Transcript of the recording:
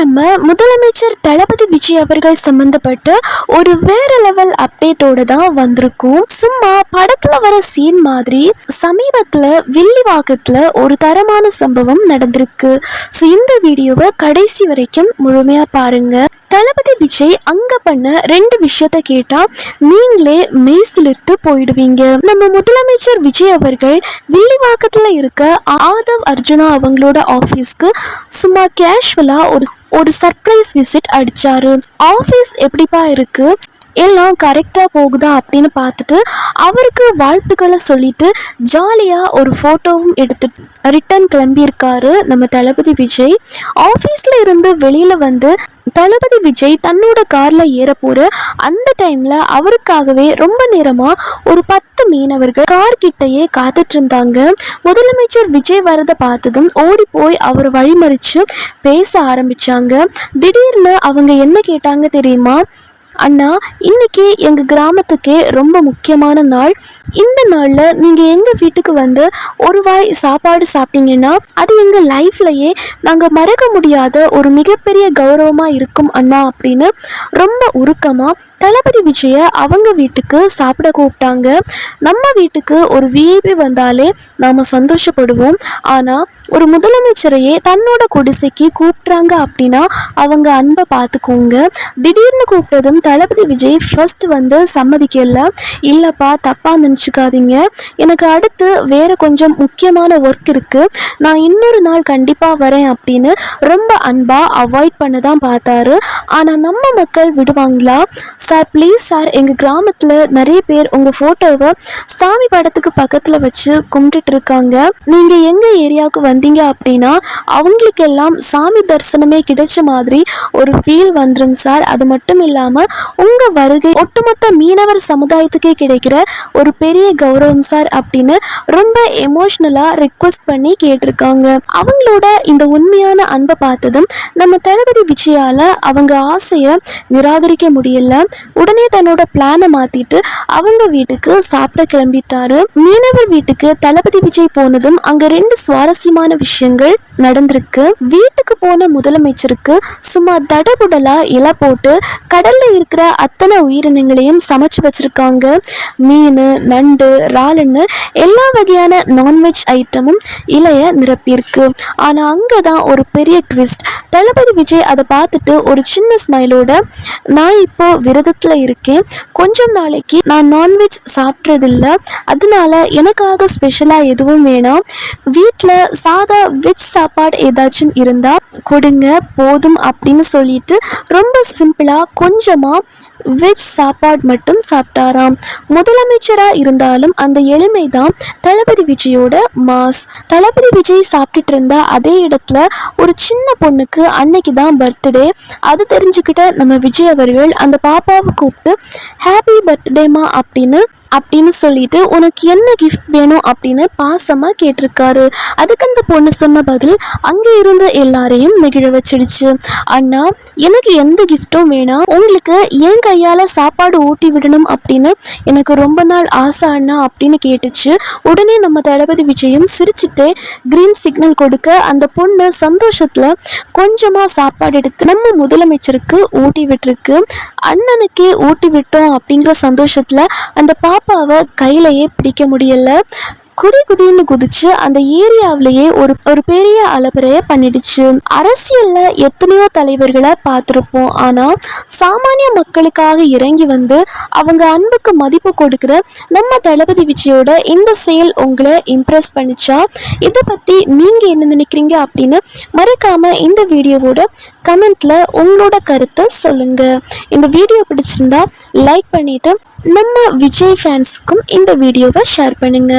நம்ம முதலமைச்சர் தளபதி விஜய் அவர்கள் சம்பந்தப்பட்ட ஒரு வேற லெவல் அப்டேட்டோட தான் வந்திருக்கும். சும்மா படத்துல வர சீன் மாதிரி சமீபத்துல வில்லிவாக்கத்துல ஒரு தரமான சம்பவம் நடந்திருக்கு. ஸோ இந்த வீடியோவை கடைசி வரைக்கும் முழுமையா பாருங்க. தளபதி விஜய் அங்க பண்ண 2 விஷயத்த கேட்டா நீங்களே மெய்சிலிர்த்து போயிடுவீங்க. நம்ம முதலமைச்சர் விஜய் அவர்கள் வில்லிவாக்கத்துல இருக்க ஆதவ் அர்ஜுனா அவங்களோட ஆபீஸ்க்கு சும்மா கேஷுவலா ஒரு சர்ப்ரைஸ் விசிட் அடிச்சாரு. ஆபீஸ் எப்படிப்பா இருக்கு, எல்லாம் கரெக்டாக போகுதா அப்படின்னு பார்த்துட்டு அவருக்கு வாழ்த்துக்களை சொல்லிட்டு ஜாலியாக ஒரு ஃபோட்டோவும் எடுத்து ரிட்டர்ன் கிளம்பியிருக்காரு நம்ம தளபதி விஜய். ஆஃபீஸில் இருந்து வெளியில் வந்து தளபதி விஜய் தன்னோட காரில் ஏற போகிற அந்த டைமில் அவருக்காகவே ரொம்ப நேரமாக ஒரு 10 மீனவர்கள் கார் கிட்டையே காத்துட்டு இருந்தாங்க. முதலமைச்சர் விஜய் வரதை பார்த்ததும் ஓடி போய் அவர் வழிமறித்து பேச ஆரம்பித்தாங்க. திடீர்னு அவங்க என்ன கேட்டாங்க தெரியுமா? அண்ணா, இன்னைக்கு எங்கள் கிராமத்துக்கே ரொம்ப முக்கியமான நாள். இந்த நாளில் நீங்கள் எங்கள் வீட்டுக்கு வந்து ஒரு வாய் சாப்பாடு சாப்பிட்டீங்கன்னா அது எங்கள் லைஃப்லையே நாங்கள் மறக்க முடியாத ஒரு மிகப்பெரிய கௌரவமாக இருக்கும் அண்ணா அப்படின்னு ரொம்ப உருக்கமாக தளபதி விஜயை அவங்க வீட்டுக்கு சாப்பிட கூப்பிட்டாங்க. நம்ம வீட்டுக்கு ஒரு விஐபி வந்தாலே நாம் சந்தோஷப்படுவோம். ஆனால் ஒரு முதலமைச்சரையே தன்னோட குடிசைக்கு கூப்பிட்றாங்க அப்படின்னா அவங்க அன்பை பார்த்துக்கோங்க. திடீர்னு கூப்பிட்டதும் தளபதி விஜய் ஃபர்ஸ்ட் வந்து சம்மதிக்கல. இல்லைப்பா, தப்பாக நினச்சிக்காதீங்க, எனக்கு அடுத்து வேறு கொஞ்சம் முக்கியமான ஒர்க் இருக்குது, நான் இன்னொரு நாள் கண்டிப்பாக வரேன் அப்படின்னு ரொம்ப அன்பாக அவாய்ட் பண்ண தான் பார்த்தாரு. ஆனால் நம்ம மக்கள் விடுவாங்களா? சார் ப்ளீஸ் சார், எங்கள் கிராமத்தில் நிறைய பேர் உங்கள் ஃபோட்டோவை சாமி படத்துக்கு பக்கத்தில் வச்சு கும்பிட்டுட்டு இருக்காங்க. நீங்கள் எங்கள் ஏரியாவுக்கு வந்தீங்க அப்படின்னா அவங்களுக்கெல்லாம் சாமி தரிசனமே கிடைச்ச மாதிரி ஒரு ஃபீல் வந்துடும் சார். அது மட்டும் இல்லாமல் உங்கள் வருகை ஒட்டுமொத்த மீனவர் சமுதாயத்துக்கே கிடைக்கிற ஒரு பெரிய கௌரவம் சார் அப்படின்னு ரொம்ப எமோஷ்னலாக ரிக்வெஸ்ட் பண்ணி கேட்டிருக்காங்க. அவங்களோட இந்த உண்மையான அன்பை பார்த்ததும் நம்ம தளபதி விஜயால் அவங்க ஆசையை நிராகரிக்க முடியல. உடனே தன்னோட பிளானை மாற்றிட்டு அவங்க வீட்டுக்கு சாப்பிட கிளம்பிட்டாரு. மீனவர் வீட்டுக்கு தளபதி விஜய் போனதும் அங்கே 2 சுவாரஸ்யமான விஷயங்கள் நடந்திருக்கு. வீட்டுக்கு போன முதலமைச்சருக்கு சும்மா தடபுடலா இலை போட்டு கடல்ல இருக்கிற அத்தனை உயிரினங்களையும் சமைச்சு வச்சிருக்காங்க. மீன், நண்டு, இறாலுன்னு எல்லா வகையான நான்வெஜ் ஐட்டமும் இலைய நிரப்பியிருக்கு. ஆனா அங்கதான் ஒரு பெரிய ட்விஸ்ட். தளபதி விஜய் அதை பார்த்துட்டு ஒரு சின்ன ஸ்மைலோட, நான் இப்போ விரதத்துல இருக்கேன், கொஞ்சம் நாளைக்கு நான் நான்வெஜ் சாப்பிட்றதில்ல, அதனால எனக்காக ஸ்பெஷலா எதுவும் வேணாம், வீட்டில் சாதா வெஜ் சாப்பாடு ஏதாச்சும் இருந்தா கொடுங்க போதும் அப்படின்னு சொல்லிட்டு ரொம்ப சிம்பிளா கொஞ்சமா வெஜ் சாப்பாடு மட்டும் சாப்பிட்டாராம். முதலமைச்சராக இருந்தாலும் அந்த எளிமை தான் தளபதி விஜயோட மாஸ். தளபதி விஜய் சாப்பிட்டுட்டு இருந்த அதே இடத்துல ஒரு சின்ன பொண்ணுக்கு அன்னைக்கு தான் பர்த்டே. அது தெரிஞ்சுக்கிட்ட நம்ம விஜய் அவர்கள் அந்த பாப்பாவை கூப்பிட்டு ஹாப்பி பர்த்டேமா அப்படின்னு சொல்லிட்டு உனக்கு என்ன கிஃப்ட் வேணும் அப்படின்னு பாசமாக கேட்டிருக்காரு. அதுக்கு அந்த பொண்ணு சொன்ன பதில் அங்கே இருந்த எல்லாரையும் நெகிழ வச்சிடுச்சு. அண்ணா, எனக்கு எந்த கிஃப்ட்டும் வேணாம், உங்களுக்கு என் கையால் சாப்பாடு ஊட்டி விடணும் அப்படின்னு எனக்கு ரொம்ப நாள் ஆசை அண்ணா அப்படின்னு கேட்டுச்சு. உடனே நம்ம தளபதி விஜயும் சிரிச்சுட்டே கிரீன் சிக்னல் கொடுக்க அந்த பொண்ணு சந்தோஷத்தில் கொஞ்சமாக சாப்பாடு எடுத்து நம்ம முதலமைச்சருக்கு ஊட்டி விட்டுருக்கு. அண்ணனுக்கே ஊட்டி விட்டோம் அப்படிங்கிற சந்தோஷத்தில் அந்த பாப்பாவை கையிலையே பிடிக்க முடியல. குதின்னு குதிச்சு அந்த ஏரியாவிலேயே ஒரு பெரிய அலப்பறைய பண்ணிடுச்சு. அரசியல்ல எத்தனையோ தலைவர்களை பார்த்துருப்போம். ஆனா சாமானிய மக்களுக்காக இறங்கி வந்து அவங்க அன்புக்கு மதிப்பு கொடுக்கிற நம்ம தளபதி விஜயோட இந்த செயல் உங்களை இம்ப்ரெஸ் பண்ணிச்சா? இதை பத்தி நீங்க என்ன நினைக்கிறீங்க அப்படின்னு மறக்காம இந்த வீடியோவோட கமெண்ட்ல உங்களோட கருத்தை சொல்லுங்க. இந்த வீடியோ பிடிச்சிருந்தா லைக் பண்ணிட்டு நம்ம விஜய் ஃபேன்ஸுக்கும் இந்த வீடியோவை ஷேர் பண்ணுங்க.